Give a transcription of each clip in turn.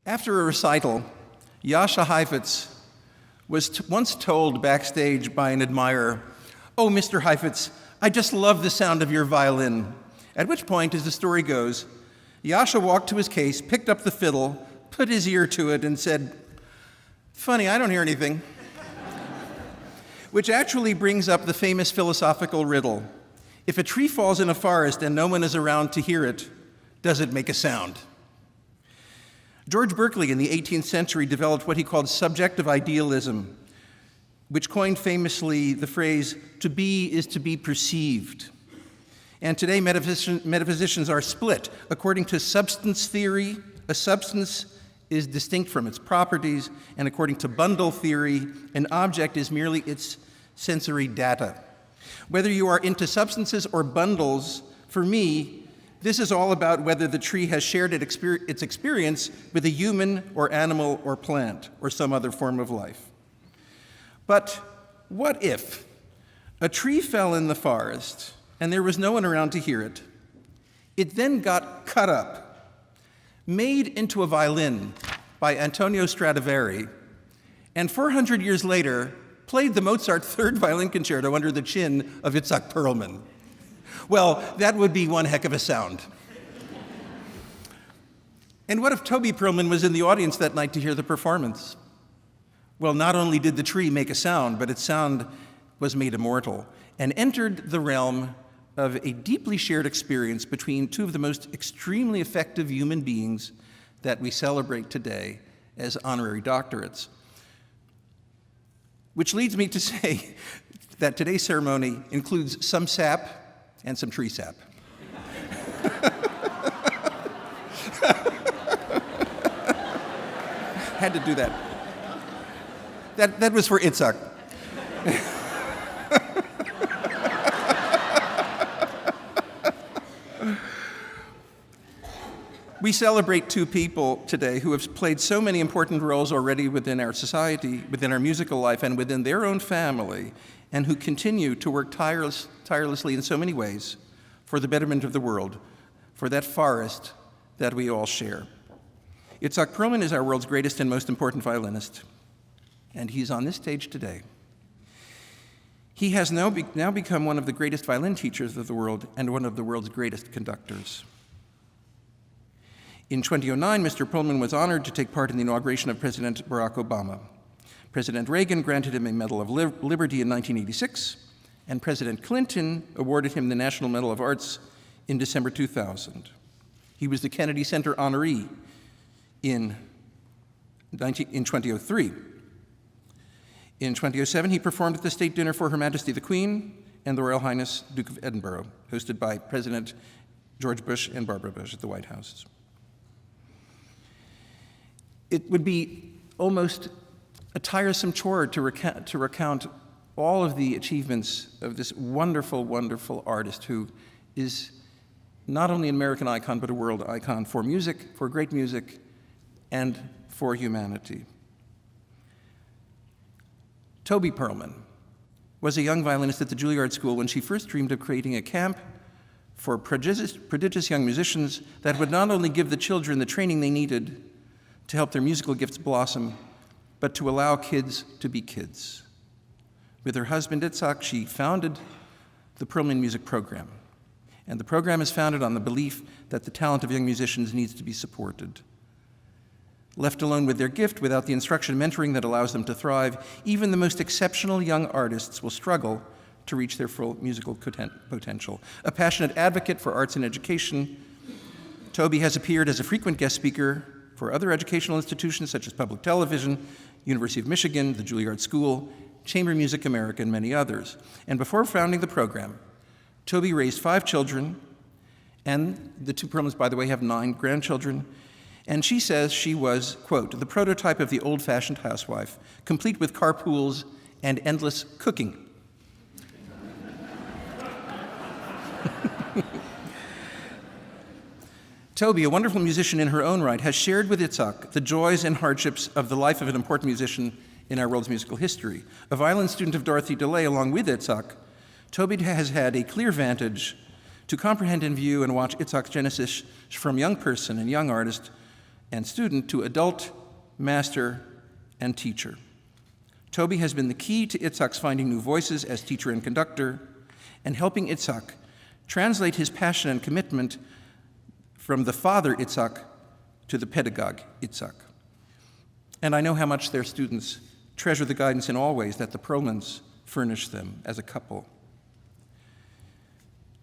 After a recital, Jascha Heifetz was once told backstage by an admirer, "Oh, Mr. Heifetz, I just love the sound of your violin." At which point, as the story goes, Jascha walked to his case, picked up the fiddle, put his ear to it, and said, "Funny, I don't hear anything." Which actually brings up the famous philosophical riddle. If a tree falls in a forest and no one is around to hear it, does it make a sound? George Berkeley in the 18th century developed what he called subjective idealism, which coined famously the phrase, "to be is to be perceived." And today metaphysicians are split. According to substance theory, a substance is distinct from its properties, and according to bundle theory, an object is merely its sensory data. Whether you are into substances or bundles, for me, this is all about whether the tree has shared its experience with a human or animal or plant or some other form of life. But what if a tree fell in the forest and there was no one around to hear it? It then got cut up, made into a violin by Antonio Stradivari, and 400 years later played the Mozart Third Violin Concerto under the chin of Itzhak Perlman. Well, that would be one heck of a sound. And what if Toby Perlman was in the audience that night to hear the performance? Well, not only did the tree make a sound, but its sound was made immortal and entered the realm of a deeply shared experience between two of the most extremely effective human beings that we celebrate today as honorary doctorates. Which leads me to say that today's ceremony includes some sap and some tree sap. Had to do that. That was for Itzhak. We celebrate two people today who have played so many important roles already within our society, within our musical life, and within their own family, and who continue to work tirelessly in so many ways for the betterment of the world, for that forest that we all share. Itzhak Perlman is our world's greatest and most important violinist, and he's on this stage today. He has now become one of the greatest violin teachers of the world and one of the world's greatest conductors. In 2009, Mr. Perlman was honored to take part in the inauguration of President Barack Obama. President Reagan granted him a Medal of Liberty in 1986, and President Clinton awarded him the National Medal of Arts in December 2000. He was the Kennedy Center honoree in 2003. In 2007, he performed at the state dinner for Her Majesty the Queen and the Royal Highness Duke of Edinburgh, hosted by President George Bush and Barbara Bush at the White House. It would be almost a tiresome chore to recount all of the achievements of this wonderful, wonderful artist who is not only an American icon, but a world icon for music, for great music, and for humanity. Toby Perlman was a young violinist at the Juilliard School when she first dreamed of creating a camp for prodigious young musicians that would not only give the children the training they needed to help their musical gifts blossom, but to allow kids to be kids. With her husband, Itzhak, she founded the Perlman Music Program. And the program is founded on the belief that the talent of young musicians needs to be supported. Left alone with their gift, without the instruction and mentoring that allows them to thrive, even the most exceptional young artists will struggle to reach their full musical potential. A passionate advocate for arts and education, Toby has appeared as a frequent guest speaker for other educational institutions such as Public Television, University of Michigan, the Juilliard School, Chamber Music America, and many others. And before founding the program, Toby raised 5 children, and the two Perlmans, by the way, have 9 grandchildren. And she says she was, quote, the prototype of the old-fashioned housewife, complete with carpools and endless cooking. Toby, a wonderful musician in her own right, has shared with Itzhak the joys and hardships of the life of an important musician in our world's musical history. A violin student of Dorothy DeLay, along with Itzhak, Toby has had a clear vantage to comprehend and view and watch Itzhak's genesis from young person and young artist and student to adult, master, and teacher. Toby has been the key to Itzhak's finding new voices as teacher and conductor, and helping Itzhak translate his passion and commitment from the father Itzhak to the pedagogue Itzhak. And I know how much their students treasure the guidance in all ways that the Perlmans furnish them as a couple.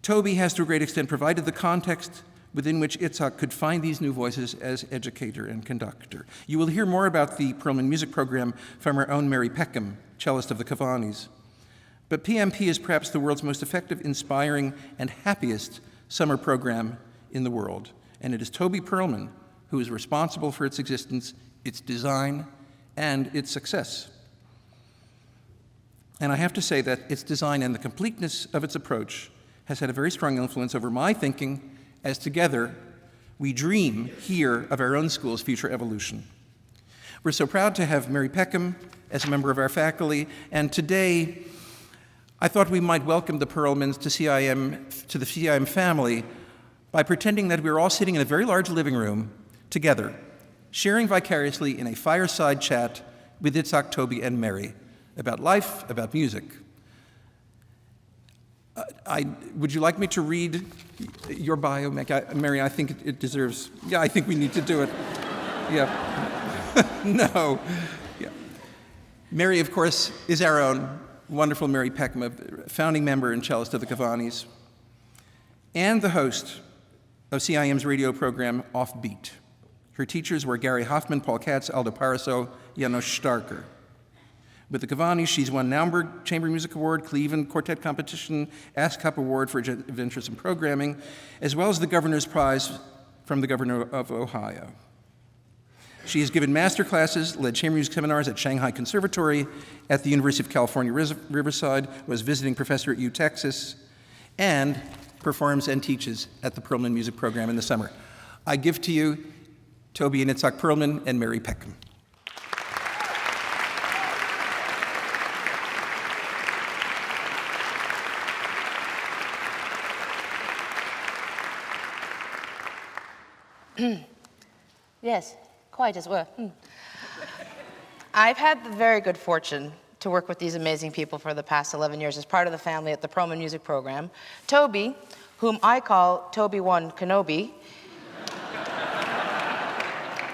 Toby has to a great extent provided the context within which Itzhak could find these new voices as educator and conductor. You will hear more about the Perlman music program from our own Mary Peckham, cellist of the Cavanis. But PMP is perhaps the world's most effective, inspiring, and happiest summer program in the world. And it is Toby Perlman who is responsible for its existence, its design, and its success. And I have to say that its design and the completeness of its approach has had a very strong influence over my thinking as together we dream here of our own school's future evolution. We're so proud to have Mary Peckham as a member of our faculty, and today I thought we might welcome the Perlmans to the CIM family by pretending that we were all sitting in a very large living room together, sharing vicariously in a fireside chat with Itzhak, Toby, and Mary about life, about music. Would you like me to read your bio, Mary? I think it deserves, yeah, I think we need to do it. Yeah. No. Yeah. Mary, of course, is our own wonderful Mary Peckham, a founding member and cellist of the Cavanis, and the host of CIM's radio program, Offbeat. Her teachers were Gary Hoffman, Paul Katz, Aldo Paraso, Janos Starker. With the Cavanis, she's won Naumburg Chamber Music Award, Cleveland Quartet Competition, Ask Cup Award for Adventures in Programming, as well as the Governor's Prize from the Governor of Ohio. She has given master classes, led chamber music seminars at Shanghai Conservatory, at the University of California, Riverside, was visiting professor at UTexas, and performs and teaches at the Perlman Music Program in the summer. I give to you Toby and Itzhak Perlman and Mary Peckham. Yes, quite as well. I've had the very good fortune to work with these amazing people for the past 11 years as part of the family at the Perlman Music Program. Toby, whom I call Toby One Kenobi,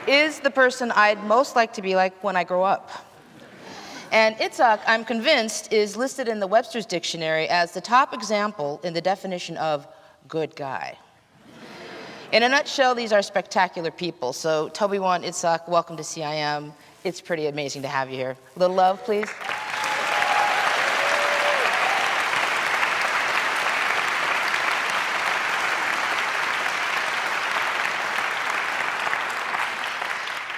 is the person I'd most like to be like when I grow up. And Itzhak, I'm convinced, is listed in the Webster's Dictionary as the top example in the definition of good guy. In a nutshell, these are spectacular people. So Toby One, Itzhak, welcome to CIM. It's pretty amazing to have you here. A little love, please.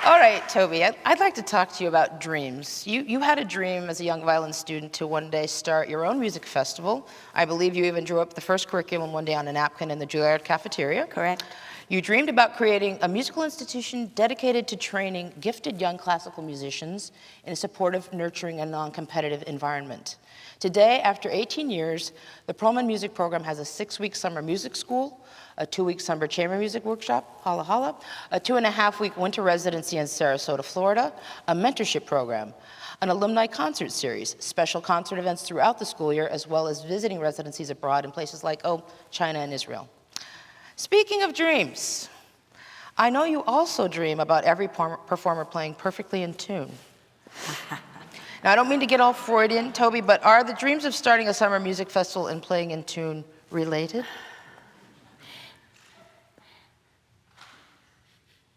All right, Toby, I'd like to talk to you about dreams. You had a dream as a young violin student to one day start your own music festival. I believe you even drew up the first curriculum one day on a napkin in the Juilliard cafeteria. Correct. You dreamed about creating a musical institution dedicated to training gifted young classical musicians in a supportive, nurturing, and non-competitive environment. Today, after 18 years, the Perlman Music Program has a 6-week summer music school, a 2-week summer chamber music workshop, holla holla, a 2.5-week winter residency in Sarasota, Florida, a mentorship program, an alumni concert series, special concert events throughout the school year, as well as visiting residencies abroad in places like, China and Israel. Speaking of dreams, I know you also dream about every performer playing perfectly in tune. Now, I don't mean to get all Freudian, Toby, but are the dreams of starting a summer music festival and playing in tune related?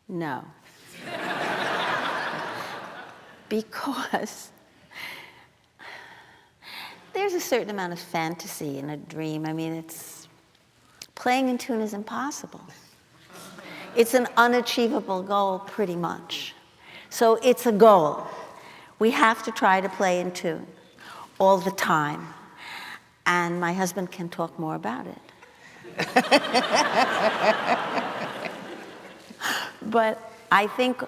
No. Because there's a certain amount of fantasy in a dream. I mean, playing in tune is impossible. It's an unachievable goal, pretty much. So it's a goal. We have to try to play in tune all the time. And my husband can talk more about it. But I think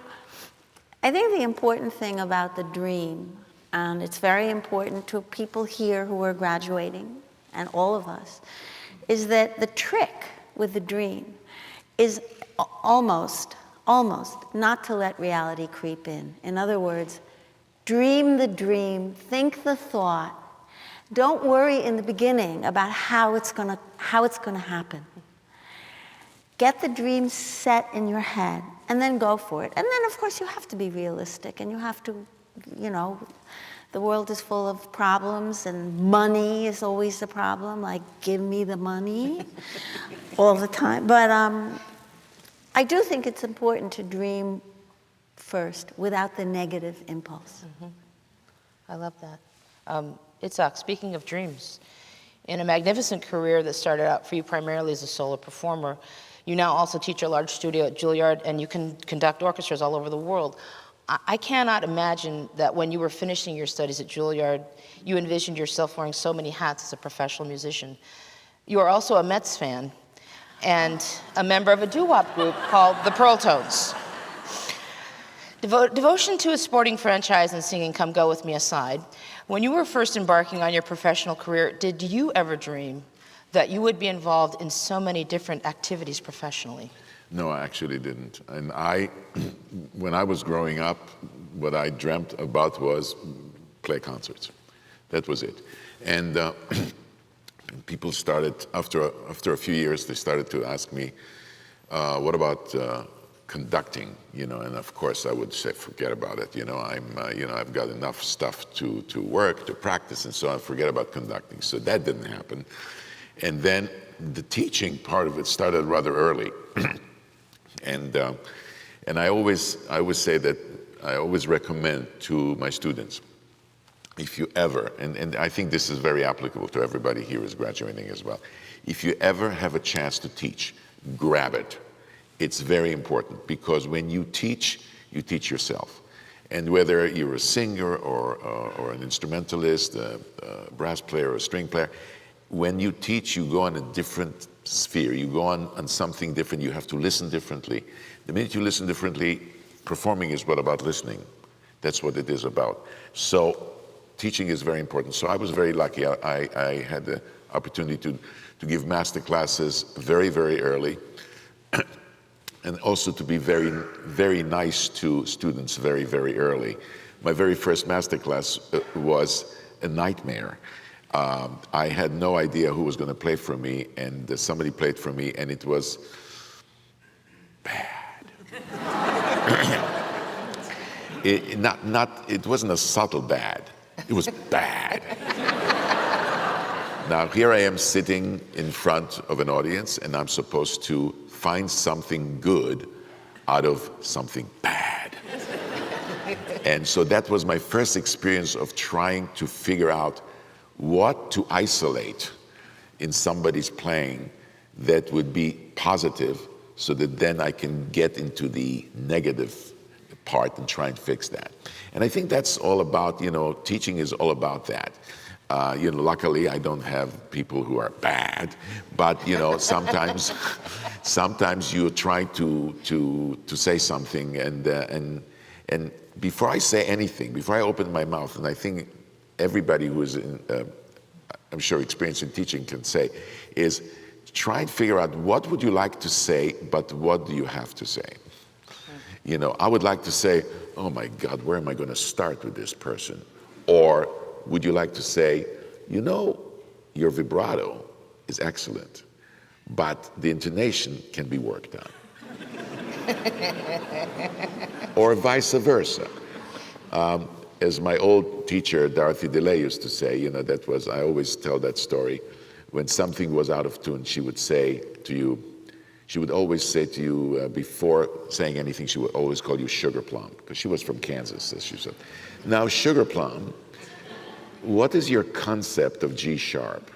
the important thing about the dream, and it's very important to people here who are graduating, and all of us, is that the trick with the dream is almost almost, not to let reality creep in. In other words, dream the dream, think the thought. Don't worry in the beginning about how it's gonna happen. Get the dream set in your head and then go for it. And then, of course, you have to be realistic and you have to, the world is full of problems and money is always the problem, like give me the money all the time. But I do think it's important to dream first without the negative impulse. Mm-hmm. I love that. Itzhak, speaking of dreams, in a magnificent career that started out for you primarily as a solo performer, you now also teach a large studio at Juilliard and you can conduct orchestras all over the world. I cannot imagine that when you were finishing your studies at Juilliard, you envisioned yourself wearing so many hats as a professional musician. You are also a Mets fan and a member of a doo-wop group called the Pearl Tones. Devotion to a sporting franchise and singing come go with me aside. When you were first embarking on your professional career, did you ever dream that you would be involved in so many different activities professionally? No, I actually didn't. And when I was growing up, what I dreamt about was play concerts. That was it. And people started, after a few years, they started to ask me, what about conducting? And of course I would say, forget about it. I've got enough stuff to work, to practice, and so on. Forget about conducting. So that didn't happen. And then the teaching part of it started rather early. And I always say that I always recommend to my students, if you ever, and I think this is very applicable to everybody here who's graduating as well, if you ever have a chance to teach, grab it. It's very important because when you teach yourself. And whether you're a singer or an instrumentalist, a brass player or a string player, when you teach, you go on a different sphere. You go on something different. You have to listen differently. The minute you listen differently, performing is what about listening. That's what it is about. So teaching is very important. So I was very lucky. I had the opportunity to give master classes very, very early. And also to be very, very nice to students very, very early. My very first master class was a nightmare. I had no idea who was going to play for me, and somebody played for me, and it was bad. It wasn't a subtle bad. It was bad. Now, here I am sitting in front of an audience, and I'm supposed to find something good out of something bad. And so that was my first experience of trying to figure out what to isolate in somebody's playing that would be positive so that then I can get into the negative part and try and fix that. And I think that's all about, teaching is all about that. Luckily I don't have people who are bad, but sometimes you try to say something and before I say anything, before I open my mouth, and I think everybody who is I'm sure experienced in teaching can say, is try and figure out what would you like to say, but what do you have to say? I would like to say, oh my God, where am I going to start with this person? Or would you like to say, your vibrato is excellent, but the intonation can be worked on. Or vice versa. As my old teacher, Dorothy DeLay, used to say, I always tell that story. When something was out of tune, she would always say to you, before saying anything, she would always call you Sugar Plum, because she was from Kansas, as she said. Now, Sugar Plum, what is your concept of G sharp?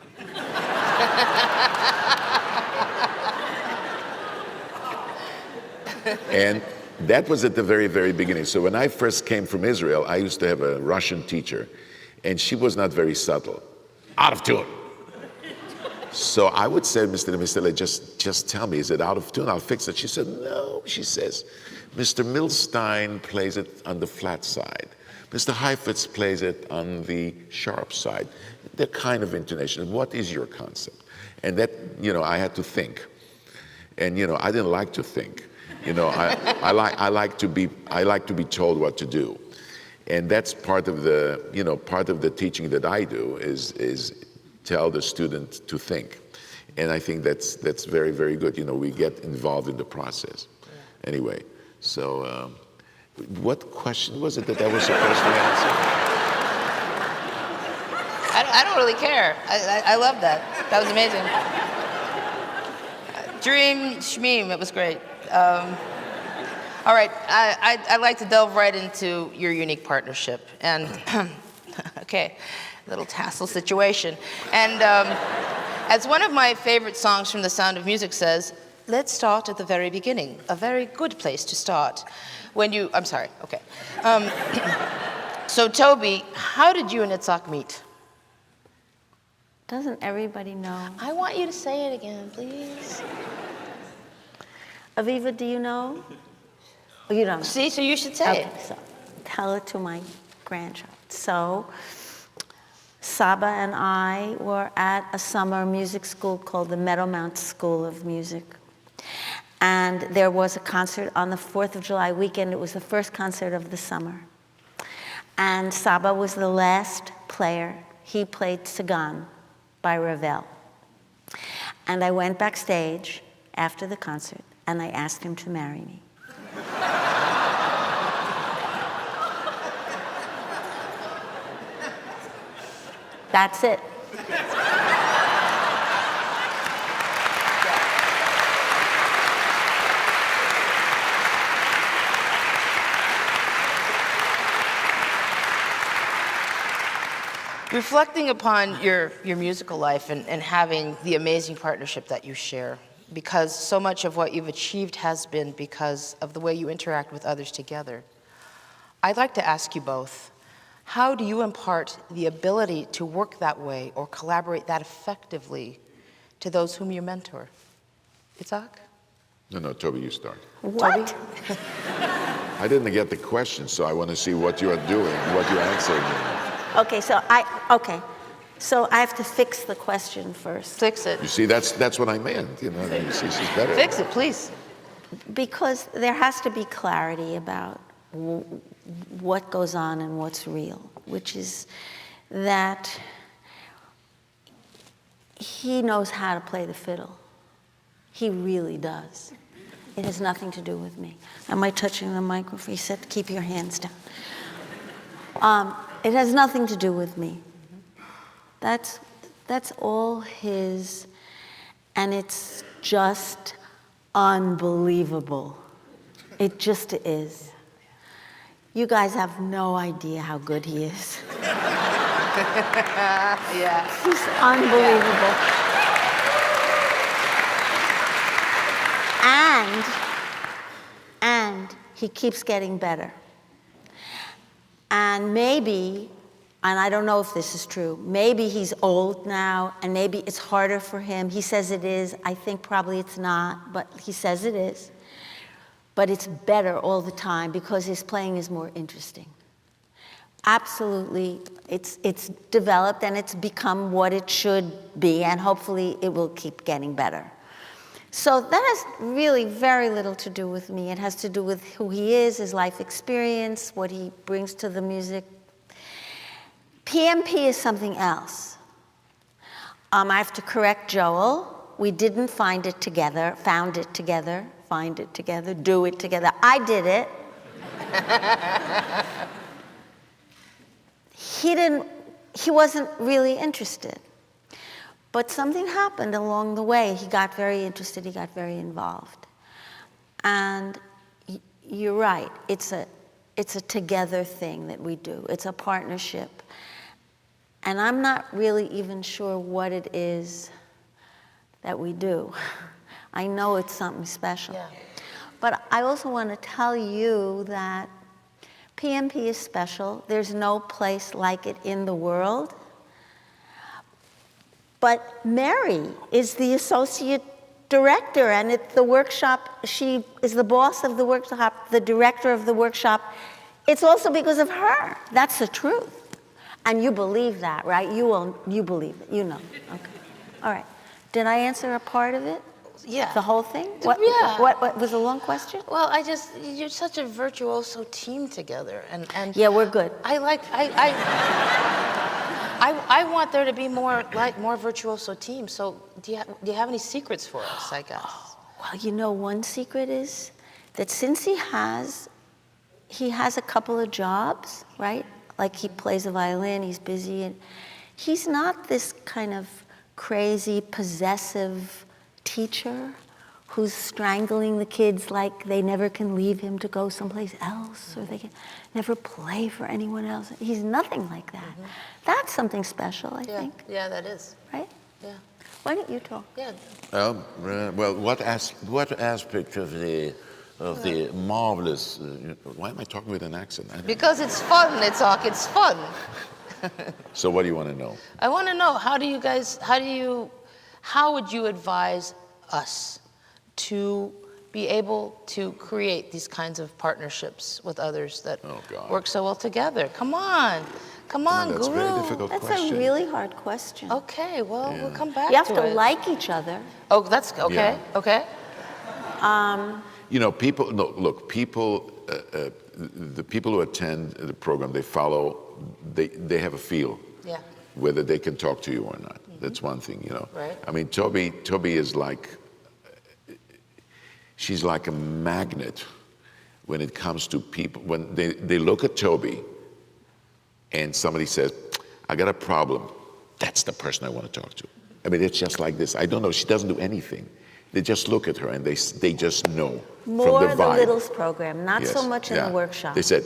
And that was at the very, very beginning. So when I first came from Israel, I used to have a Russian teacher, and she was not very subtle. Out of tune. So I would say, Mr. Demistele, just tell me, is it out of tune? I'll fix it. She said, no, she says, Mr. Milstein plays it on the flat side. Mr. Heifetz plays it on the sharp side. The kind of intonation. What is your concept? And that, I had to think. And, I didn't like to think. You know, I like to be told what to do, and that's part of the teaching that I do is tell the student to think, and I think that's very, very good. You know, we get involved in the process. Anyway, so what question was it that I was supposed to answer? I don't really care. I love that. That was amazing. Dream, Shmeem, it was great. All right, I'd like to delve right into your unique partnership. And, okay, little tassel situation. And as one of my favorite songs from The Sound of Music says, let's start at the very beginning. A very good place to start. I'm sorry, okay. So Toby, how did you and Itzhak meet? Doesn't everybody know? I want you to say it again, please. Aviva, do you know? Oh, you don't know. See, so you should say it. So tell it to my grandchild. So Saba and I were at a summer music school called the Meadowmount School of Music. And there was a concert on the 4th of July weekend. It was the first concert of the summer. And Saba was the last player. He played Sagan by Ravel. And I went backstage after the concert and I asked him to marry me. That's it. Reflecting upon your musical life and having the amazing partnership that you share, because so much of what you've achieved has been because of the way you interact with others together, I'd like to ask you both, how do you impart the ability to work that way or collaborate that effectively to those whom you mentor? Itzhak? No, Toby, you start. What? Toby? I didn't get the question, so I want to see what you are doing, what you're answering. Okay, so I have to fix the question first. Fix it. You see, that's what I meant. You know, you see, she's better. Fix it, please. Because there has to be clarity about what goes on and what's real, which is that he knows how to play the fiddle. He really does. It has nothing to do with me. Am I touching the microphone? He said, keep your hands down. It has nothing to do with me. That's all his, and it's just unbelievable. It just is. You guys have no idea how good he is. Yeah. He's unbelievable. And he keeps getting better. And maybe, and I don't know if this is true, maybe he's old now and maybe it's harder for him. He says it is. I think probably it's not, but he says it is. But it's better all the time because his playing is more interesting. Absolutely, it's developed and it's become what it should be, and hopefully it will keep getting better. So that has really very little to do with me. It has to do with who he is, his life experience, what he brings to the music. PMP is something else. I have to correct Joel. We didn't find it together, find it together, do it together. I did it. He wasn't really interested. But something happened along the way. He got very interested, he got very involved. And you're right, it's a together thing that we do. It's a partnership. And I'm not really even sure what it is that we do. I know it's something special. Yeah. But I also want to tell you that PMP is special. There's no place like it in the world. But Mary is the associate director, and at the workshop, she is the boss of the workshop, the director of the workshop. It's also because of her. That's the truth. And you believe that, right? You believe it. You know. Okay. All right. Did I answer a part of it? Yeah. The whole thing? Yeah. What was a long question? Well, you're such a virtuoso team together, and Yeah, we're good. I want there to be more virtuoso teams. So do you have any secrets for us, I guess? Well, you know, one secret is that since he has a couple of jobs, right? Like he plays the violin, he's busy, and he's not this kind of crazy, possessive teacher who's strangling the kids like they never can leave him to go someplace else, or they can never play for anyone else. He's nothing like that. That's something special, I think. Yeah, that is. Right? Yeah. Why don't you talk? Yeah. Well, what aspect of the marvelous? Why am I talking with an accent? Because it's fun, Itzhak. It's fun. So, what do you want to know? I want to know, how would you advise us to be able to create these kinds of partnerships with others that work so well together? Come on, That's Guru. a very difficult That's question. a really hard question. Okay, well, we'll come back You have to to it. like each other. Oh, that's okay. Yeah. Okay. You know, people. No, look, people. The people who attend the program, they follow. They have a feel. Yeah. Whether they can talk to you or not. That's one thing, you know. Right. I mean, Toby is like. She's like a magnet when it comes to people. When they look at Toby, and somebody says, "I got a problem," that's the person I want to talk to. I mean, it's just like this. I don't know. She doesn't do anything. They just look at her and they just know More from the the vibe. Littles program, not so Yes, much in yeah. the workshop. They said,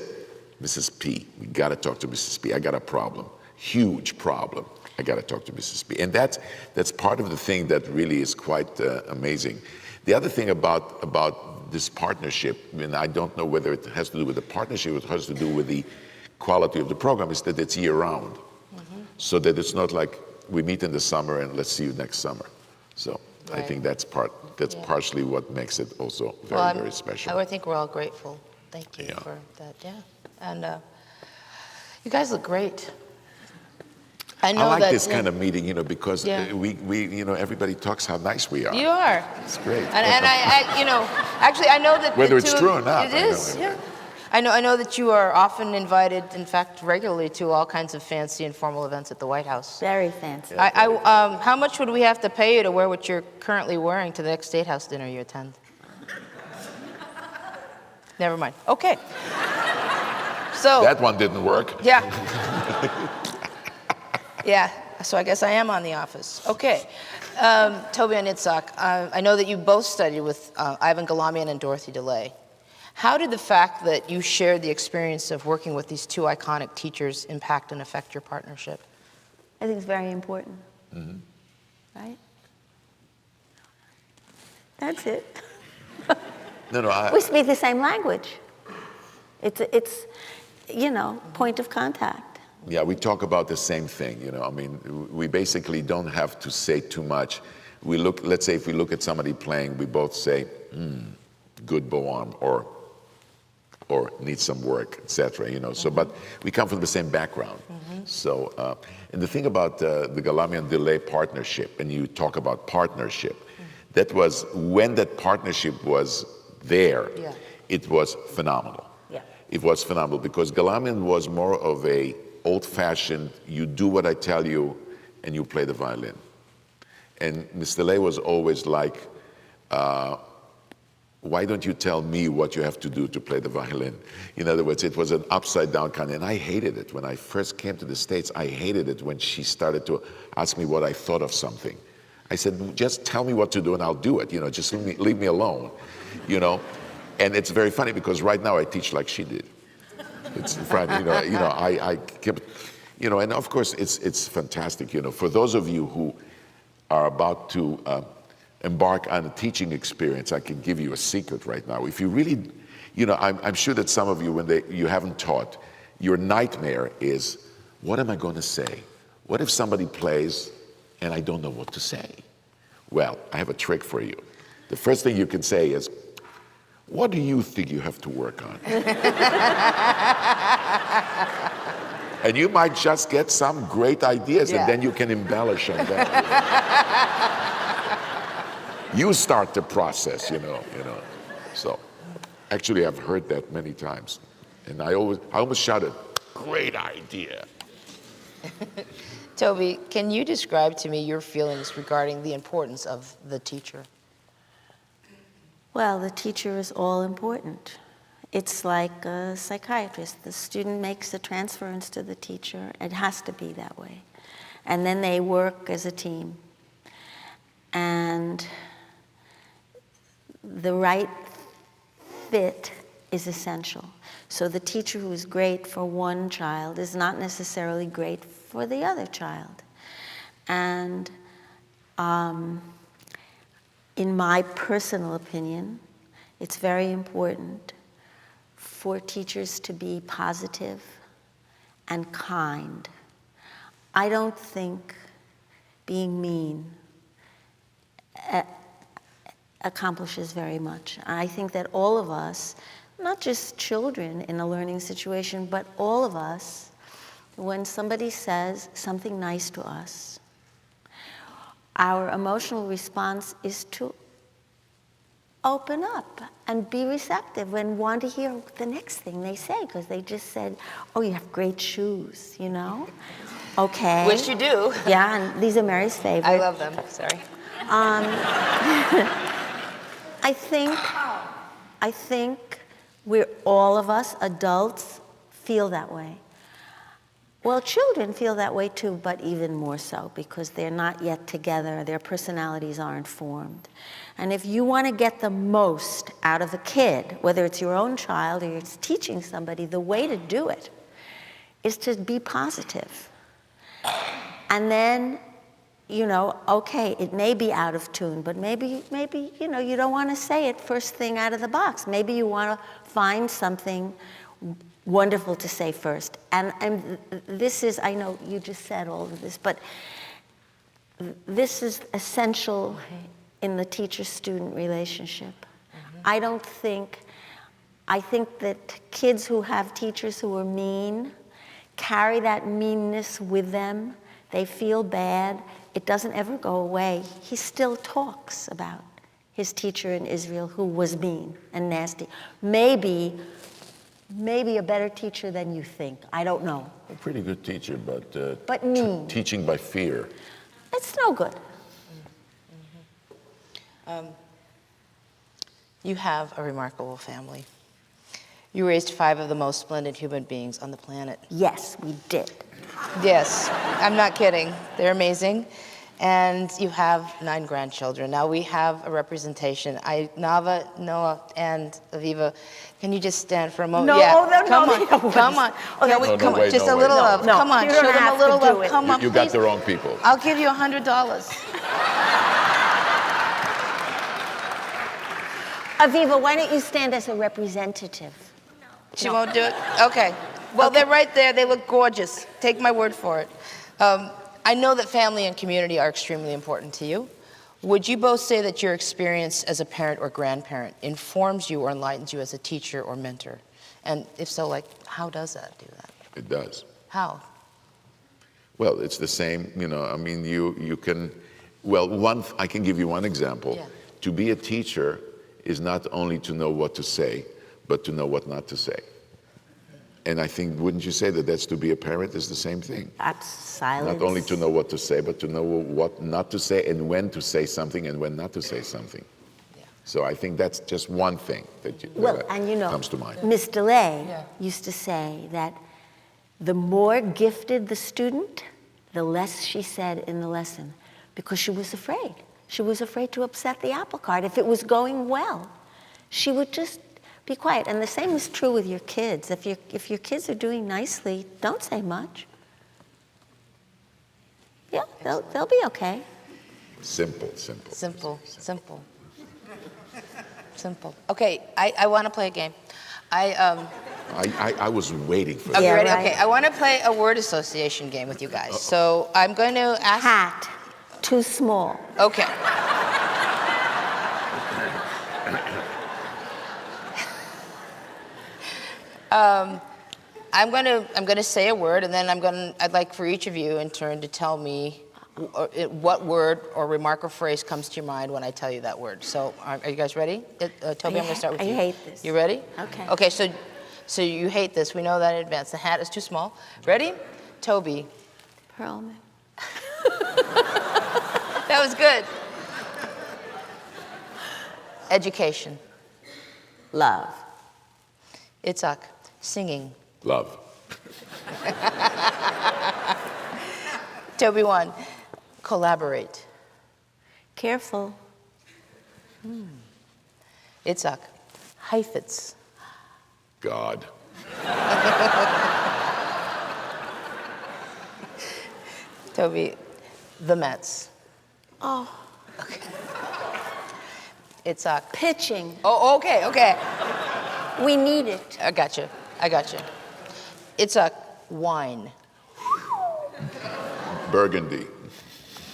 "Mrs. P, we got to talk to Mrs. P. I got a problem, huge problem. I got to talk to Mrs. P." And that's part of the thing that really is quite amazing. The other thing about this partnership, and I don't know whether it has to do with the partnership or it has to do with the quality of the program, is that it's year-round. So that it's not like we meet in the summer and let's see you next summer. So I think that's partially what makes it also very special. I think we're all grateful. Thank you Yeah. for that. Yeah. And you guys look great. I know I like that, this kind of meeting, you know, because Yeah. we you know, everybody talks how nice we are. You are. It's great. And I, you know, actually, I know that Whether the it's two true of- or not, It I know is. it. Yeah. I know that you are often invited, in fact, regularly to all kinds of fancy and formal events at the White House. Very fancy. How much would we have to pay you to wear what you're currently wearing to the next State House dinner you attend? Never mind. Okay. So. That one didn't work. Yeah. Yeah. So I guess I am on The Office. Okay. Toby and Itzhak, I know that you both studied with Ivan Galamian and Dorothy DeLay. How did the fact that you shared the experience of working with these two iconic teachers impact and affect your partnership? I think it's very important. Right? That's it. No, We speak the same language. It's you know, point of contact. yeah, we talk about the same thing, you know. I mean, we basically don't have to say too much. Let's say if we look at somebody playing, we both say, good bow arm, or needs some work, etc. You know. So, but we come from the same background. So, and the thing about the Galamian DeLay partnership, and you talk about partnership, that was when that partnership was there. Yeah. It was phenomenal. Yeah. It was phenomenal because Galamian was more of a old-fashioned, you do what I tell you, and you play the violin. And Mr. DeLay was always like, why don't you tell me what you have to do to play the violin? In other words, it was an upside-down kind, and I hated it. When I first came to the States, I hated it when she started to ask me what I thought of something. I said, just tell me what to do and I'll do it, you know, just leave me alone, you know? And it's very funny because right now I teach like she did. It's funny, I kept, you know, and of course it's fantastic, you know, for those of you who are about to embark on a teaching experience, I can give you a secret right now. If you really, you know, I'm sure that some of you, when you haven't taught, your nightmare is, what am I going to say? What if somebody plays and I don't know what to say? Well, I have a trick for you. The first thing you can say is, what do you think you have to work on? And you might just get some great ideas, and then you can embellish on that. You start the process, you know. So, actually, I've heard that many times, and I almost shouted, "Great idea!" Toby, can you describe to me your feelings regarding the importance of the teacher? Well, the teacher is all important. It's like a psychiatrist. The student makes a transference to the teacher. It has to be that way. And then they work as a team. And the right fit is essential. So the teacher who is great for one child is not necessarily great for the other child. And in my personal opinion, it's very important for teachers to be positive and kind. I don't think being mean accomplishes very much. I think that all of us, not just children in a learning situation, but all of us, when somebody says something nice to us, our emotional response is to open up and be receptive and want to hear the next thing they say, because they just said, "Oh, you have great shoes," you know? Okay. Which you do. Yeah, and these are Mary's favorite. I love them, sorry. I think we're all of us, adults, feel that way. Well, children feel that way too, but even more so because they're not yet together, their personalities aren't formed. And if you want to get the most out of a kid, whether it's your own child or you're teaching somebody, the way to do it is to be positive. And then, you know, okay, it may be out of tune, but maybe, you know, you don't want to say it first thing out of the box. Maybe you want to find something wonderful to say first. And this is, I know you just said all of this, but this is essential in the teacher-student relationship. I think that kids who have teachers who are mean carry that meanness with them. They feel bad. It doesn't ever go away. He still talks about his teacher in Israel who was mean and nasty. Maybe a better teacher than you think. I don't know. A pretty good teacher, but mean. Teaching by fear. It's no good. You have a remarkable family. You raised 5 of the most splendid human beings on the planet. Yes, we did. Yes, I'm not kidding. They're amazing. And you have 9 grandchildren. Now we have a representation. Nava, Noah, and Aviva, can you just stand for a moment? No, come on. Oh, Can we, no, come on, wait, just no, a wait. little love. No, Come on, you show don't them a have little to do love. it. Come on, You got please. the wrong people. I'll give you $100. Aviva, why don't you stand as a representative? She won't do it? Okay. Well, they're right there. They look gorgeous. Take my word for it. I know that family and community are extremely important to you. Would you both say that your experience as a parent or grandparent informs you or enlightens you as a teacher or mentor? And if so, like, how does that do that? It does. How? Well, it's the same, you know, I mean, you can, well, I can give you one example. Yeah. To be a teacher is not only to know what to say, but to know what not to say. And I think, wouldn't you say that that's to be a parent is the same thing? Silence. Not only to know what to say, but to know what not to say and when to say something and when not to say something. Yeah. So I think that's just one thing that And you know, comes to mind. Miss DeLay used to say that the more gifted the student, the less she said in the lesson, because she was afraid. She was afraid to upset the apple cart. If it was going well, she would just be quiet. And the same is true with your kids. If your kids are doing nicely, don't say much. Yeah, they'll be okay. Simple. Okay, I want to play a game. I was waiting for Are you Yeah, ready? right. Okay, I want to play a word association game with you guys. So I'm going to ask. Hat, too small. Okay. I'm going to say a word, and then I'd like for each of you in turn to tell me what word or remark or phrase comes to your mind when I tell you that word. So are you guys ready? Toby, I'm going to start with you. I hate this. You ready? Okay. Okay, so you hate this. We know that in advance. The hat is too small. Ready? Toby. Perlman. That was good. Education. Love. Itzhak. Singing. Love. Toby 1. Collaborate. Careful. Itzhak. Heifetz. God. Toby. The Mets. Oh, Itzhak. pitching. Oh, okay. We need it. I got you. Itzhak. Wine. Burgundy.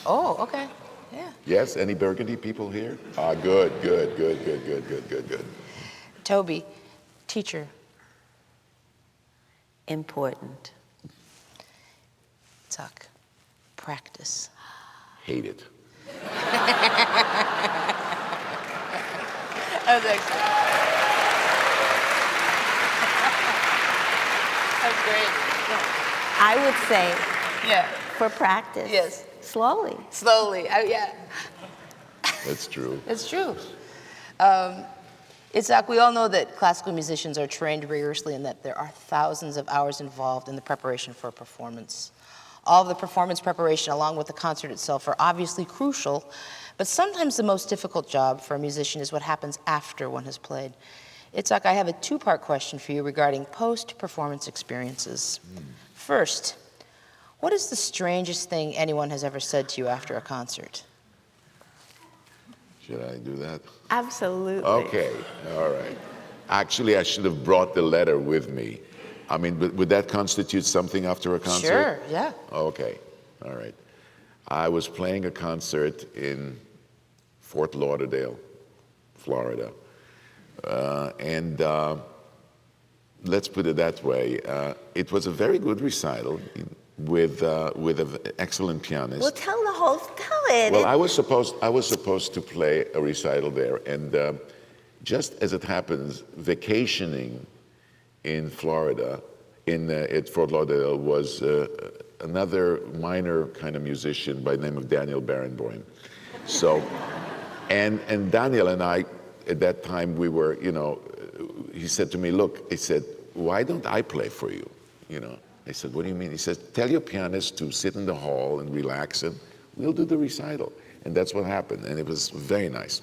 Oh, okay. Yeah. Yes, any Burgundy people here? Ah, good. Toby. Teacher. Important. Itzhak. Practice. Hate it. That was excellent. That's great. I would say Yeah. for practice. Yes. Slowly. Slowly. Yeah. That's true. It's true. Itzhak, we all know that classical musicians are trained rigorously and that there are thousands of hours involved in the preparation for a performance. All of the performance preparation, along with the concert itself, are obviously crucial, but sometimes the most difficult job for a musician is what happens after one has played. Itzhak, I have a two-part question for you regarding post-performance experiences. First, what is the strangest thing anyone has ever said to you after a concert? Should I do that? Absolutely. Okay, all right. Actually, I should have brought the letter with me. I mean, would that constitute something after a concert? Sure, yeah. Okay, all right. I was playing a concert in Fort Lauderdale, Florida. And let's put it that way. It was a very good recital with an excellent pianist. Well, tell it. Well, I was supposed to play a recital there, and just as it happens, vacationing in Florida, at Fort Lauderdale, was another minor kind of musician by the name of Daniel Barenboim. So, and Daniel and I, at that time, we were, he said to me, look, he said, why don't I play for you? I said, what do you mean? He says, tell your pianist to sit in the hall and relax, and we'll do the recital. And that's what happened, and it was very nice.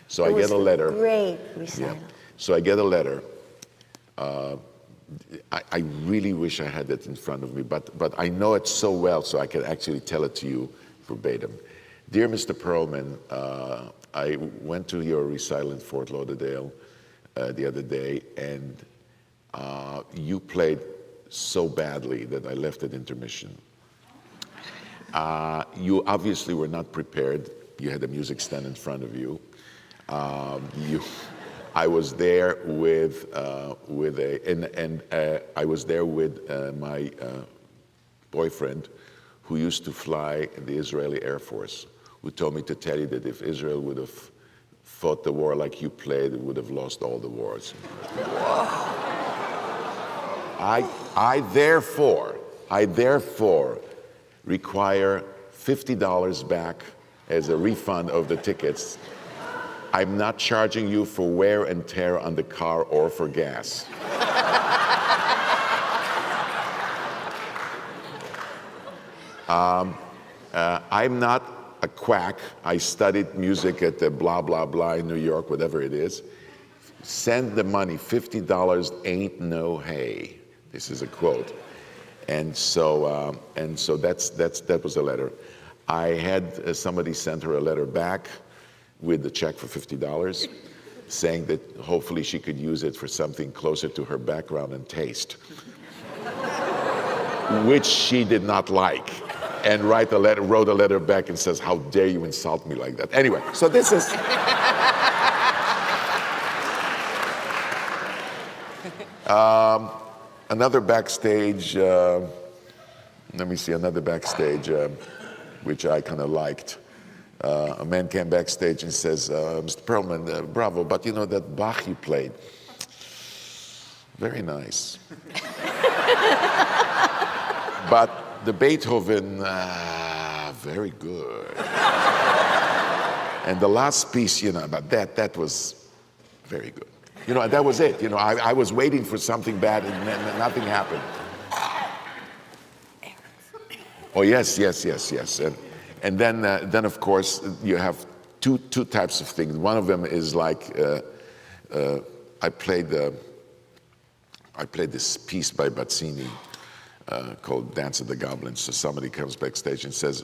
So I get a letter. Great recital. Yeah. So I get a letter. I really wish I had it in front of me, but I know it so well, so I can actually tell it to you verbatim. Dear Mr. Perlman, I went to your recital in Fort Lauderdale the other day, and you played so badly that I left at intermission. You obviously were not prepared. You had a music stand in front of you. I was there with my boyfriend, who used to fly in the Israeli Air Force, who told me to tell you that if Israel would have fought the war like you played, it would have lost all the wars. I therefore require $50 back as a refund of the tickets. I'm not charging you for wear and tear on the car or for gas. I'm not a quack. I studied music at the blah, blah, blah in New York, whatever it is. Send the money. $50 ain't no hay. This is a quote. And so that was a letter. I had somebody send her a letter back with the check for $50, saying that hopefully she could use it for something closer to her background and taste, which she did not like, and wrote a letter back and says, how dare you insult me like that? Anyway, so this is... another backstage, let me see, another backstage. which I kind of liked. A man came backstage and says, Mr. Perlman, bravo, but you know that Bach you played, very nice. But the Beethoven, very good. And the last piece, you know, but that was very good. You know, that was it. You know, I was waiting for something bad and nothing happened. Oh, yes. And then of course, you have two types of things. One of them is like, I played this piece by Bazzini called Dance of the Goblins. So somebody comes backstage and says,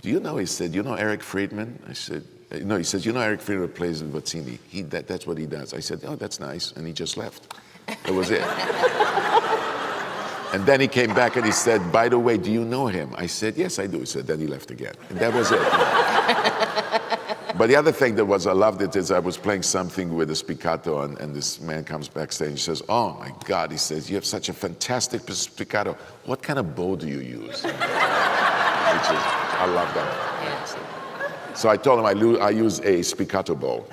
do you know, he said, you know Eric Friedman? I said, no, he says, you know Eric Friedman plays with Bazzini. That's what he does. I said, oh, that's nice. And he just left. That was it. And then he came back and he said, by the way, do you know him? I said, yes, I do. He said, then he left again. And that was it. But the other thing that was, I loved it, is I was playing something with a spiccato and this man comes backstage and says, oh my God, he says, you have such a fantastic spiccato. What kind of bow do you use? I love that. Yes. So I told him I use a spiccato bow.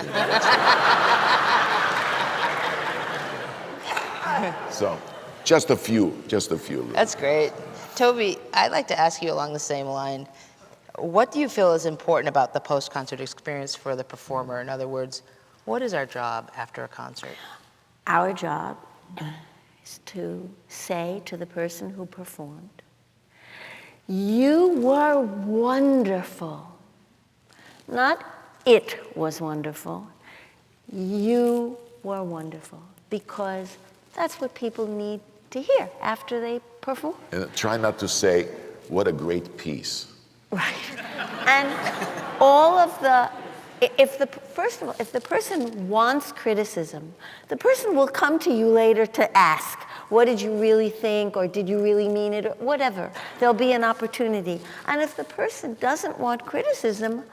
So just a few. That's great. Toby, I'd like to ask you along the same line. What do you feel is important about the post-concert experience for the performer? In other words, what is our job after a concert? Our job is to say to the person who performed, you were wonderful. Not it was wonderful. You were wonderful. Because that's what people need to hear after they perform. And try not to say, what a great piece. Right. And all of the, first of all, if the person wants criticism, the person will come to you later to ask, what did you really think, or did you really mean it, or whatever. There'll be an opportunity. And if the person doesn't want criticism,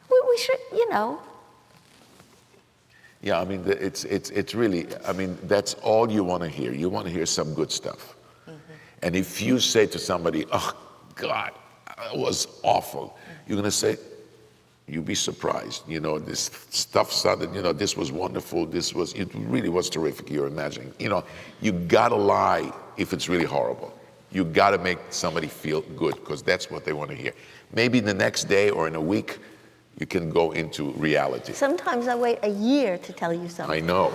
we should, you know. Yeah, I mean, it's really, I mean, that's all you want to hear. You want to hear some good stuff. Mm-hmm. And if you say to somebody, oh, God, it was awful, you're going to say, you'd be surprised. You know, this stuff sounded, you know, this was wonderful, it really was terrific, you're imagining. You know, you got to lie if it's really horrible. You got to make somebody feel good, because that's what they want to hear. Maybe the next day or in a week, you can go into reality. Sometimes I wait a year to tell you something. I know.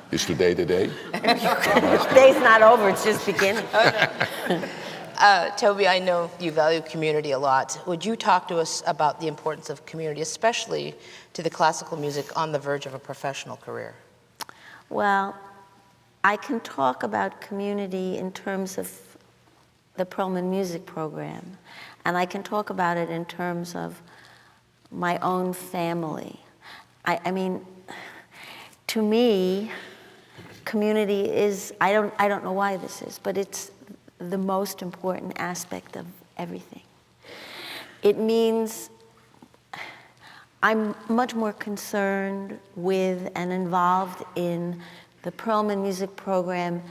Is today the day? The day's not over, it's just beginning. Toby, I know you value community a lot. Would you talk to us about the importance of community, especially to the classical music on the verge of a professional career? Well, I can talk about community in terms of the Perlman music program, and I can talk about it in terms of my own family. I mean, to me, community is, I don't know why this is, but it's the most important aspect of everything. It means I'm much more concerned with and involved in the Perlman music program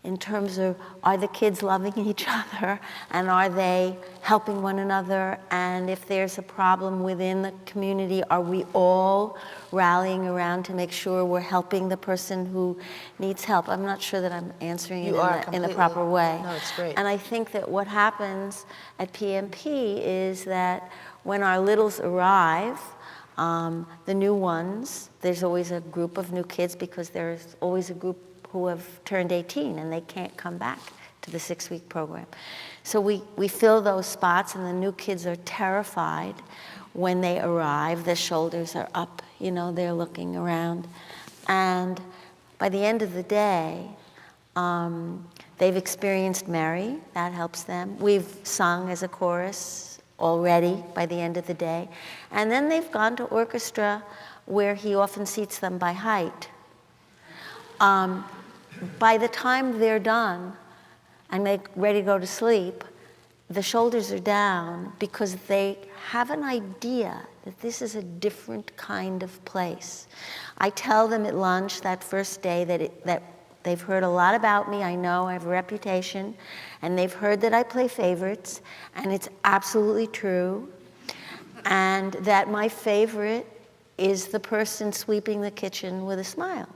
in terms of, are the kids loving each other, and are they helping one another, and if there's a problem within the community, are we all rallying around to make sure we're helping the person who needs help? I'm not sure that I'm answering it in the proper way. No, it's great. And I think that what happens at PMP is that when our littles arrive, the new ones, there's always a group of new kids, because there's always a group who have turned 18 and they can't come back to the 6-week program. So we fill those spots, and the new kids are terrified when they arrive. The shoulders are up, you know, they're looking around. And by the end of the day, they've experienced Mary, that helps them. We've sung as a chorus already by the end of the day. And then they've gone to orchestra, where he often seats them by height. By the time they're done and they're ready to go to sleep, the shoulders are down, because they have an idea that this is a different kind of place. I tell them at lunch that first day that They've heard a lot about me. I know I have a reputation. And they've heard that I play favorites, and it's absolutely true. And that my favorite is the person sweeping the kitchen with a smile,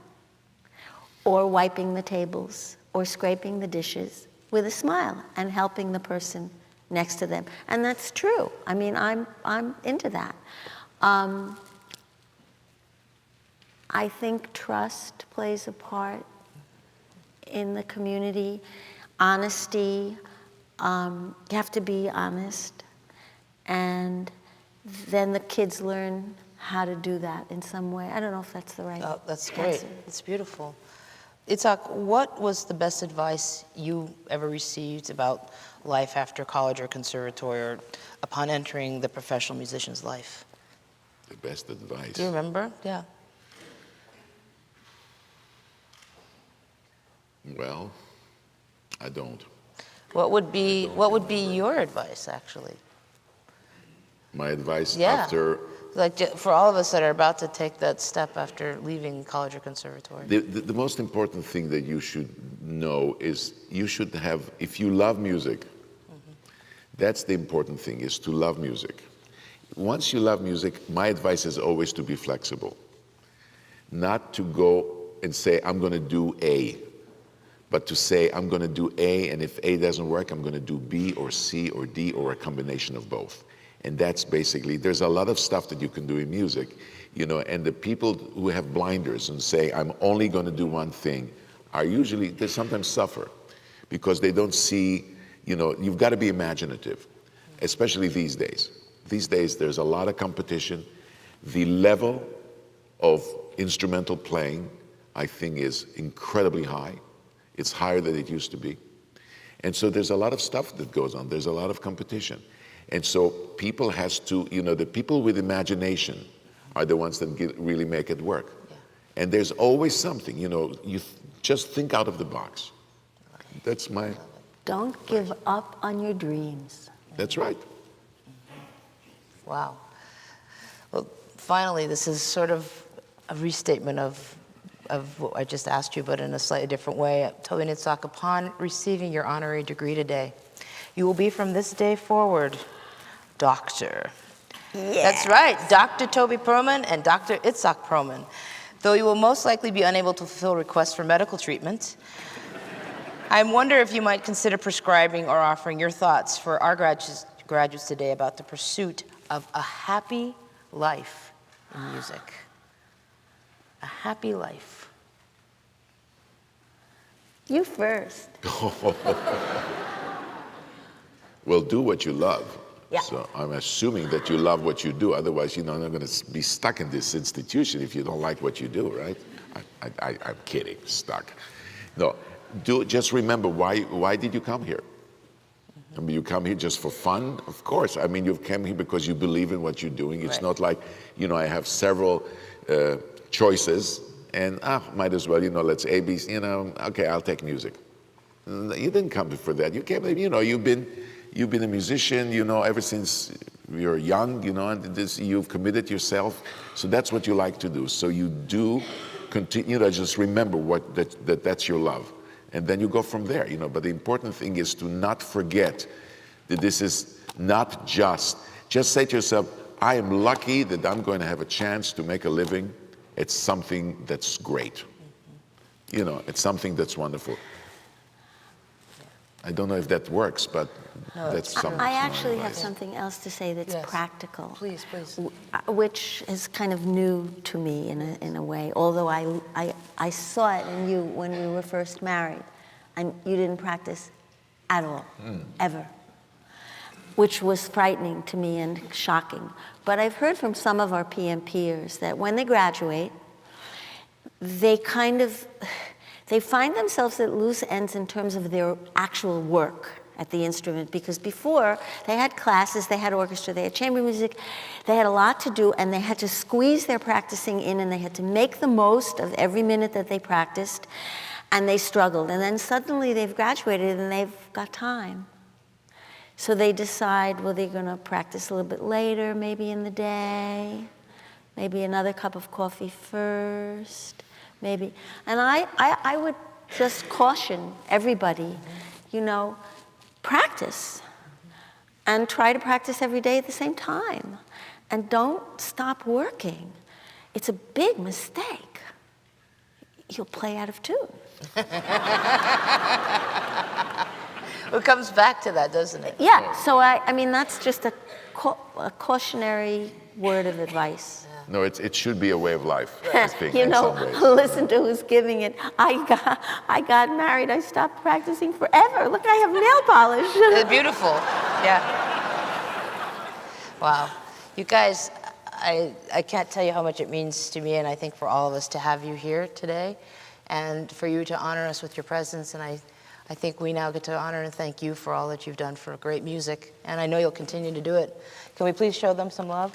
or wiping the tables, or scraping the dishes with a smile, and helping the person next to them. And that's true. I mean, I'm into that. I think trust plays a part in the community. Honesty, you have to be honest. And then the kids learn how to do that in some way. I don't know if that's the right Oh, that's great. answer. It's beautiful. Itzhak, what was the best advice you ever received about life after college or conservatory, or upon entering the professional musician's life? The best advice. Do you remember? Yeah. Well, I don't. What would be your advice, actually? My advice Yeah. after Like for all of us that are about to take that step after leaving college or conservatory. the most important thing that you should know is you should have, if you love music, that's the important thing, is to love music. Once you love music, my advice is always to be flexible. Not to go and say, I'm going to do A, but to say, I'm going to do A, and if A doesn't work, I'm going to do B or C or D or a combination of both. And that's basically, there's a lot of stuff that you can do in music, you know, and the people who have blinders and say, I'm only going to do one thing, are usually, they sometimes suffer because they don't see, you know, you've got to be imaginative, especially these days. These days, there's a lot of competition. The level of instrumental playing, I think, is incredibly high. It's higher than it used to be. And so there's a lot of stuff that goes on. There's a lot of competition. And so people has to, you know, the people with imagination are the ones that really make it work. Yeah. And there's always something, you know, just think out of the box. That's my, Don't give up on your dreams. that's right. Wow. Well, finally, this is sort of a restatement of what I just asked you, but in a slightly different way. Toby and Itzhak, upon receiving your honorary degree today, you will be from this day forward, Doctor. Yeah. That's right, Dr. Toby Perlman and Dr. Itzhak Perlman. Though you will most likely be unable to fulfill requests for medical treatment, I wonder if you might consider prescribing or offering your thoughts for our graduates today about the pursuit of a happy life in music. A happy life. You first. Well, do what you love. Yeah. So I'm assuming that you love what you do. Otherwise, you're not going to be stuck in this institution if you don't like what you do, right? I'm kidding, stuck. No, just remember, why did you come here? I mean, you come here just for fun? Of course. I mean, you've come here because you believe in what you're doing. It's Right. not like, you know, I have several choices and might as well, you know, let's A, B, you know, okay, I'll take music. You didn't come for that. You came, you know, you've been a musician, you know, ever since you're young, you know, and you've committed yourself. So that's what you like to do. So you do continue to just remember that's your love. And then you go from there, you know. But the important thing is to not forget that this is not just say to yourself, I am lucky that I'm going to have a chance to make a living. It's something that's great. You know, it's something that's wonderful. I don't know if that works, but No, that's it's something. I actually have advice. something else to say that's Yes. practical. Please, please. Which is kind of new to me in a way, although I saw it in you when we were first married, and you didn't practice at all, ever, which was frightening to me and shocking. But I've heard from some of our PM peers that when they graduate, they find themselves at loose ends in terms of their actual work at the instrument, because before they had classes, they had orchestra, they had chamber music, they had a lot to do, and they had to squeeze their practicing in, and they had to make the most of every minute that they practiced, and they struggled. And then suddenly they've graduated and they've got time. So they decide, well, they're going to practice a little bit later, maybe in the day, maybe another cup of coffee first, maybe. And I would just caution everybody, you know, practice. And try to practice every day at the same time. And don't stop working. It's a big mistake. You'll play out of tune. It comes back to that, doesn't it? Yeah, so I mean, that's just a cautionary word of advice. No, it should be a way of life, I think, You in know, some ways. listen to who's giving it. I got married, I stopped practicing forever. Look, I have nail polish. It's beautiful. Yeah. Wow. You guys, I can't tell you how much it means to me, and I think for all of us, to have you here today and for you to honor us with your presence. And I think we now get to honor and thank you for all that you've done for great music. And I know you'll continue to do it. Can we please show them some love?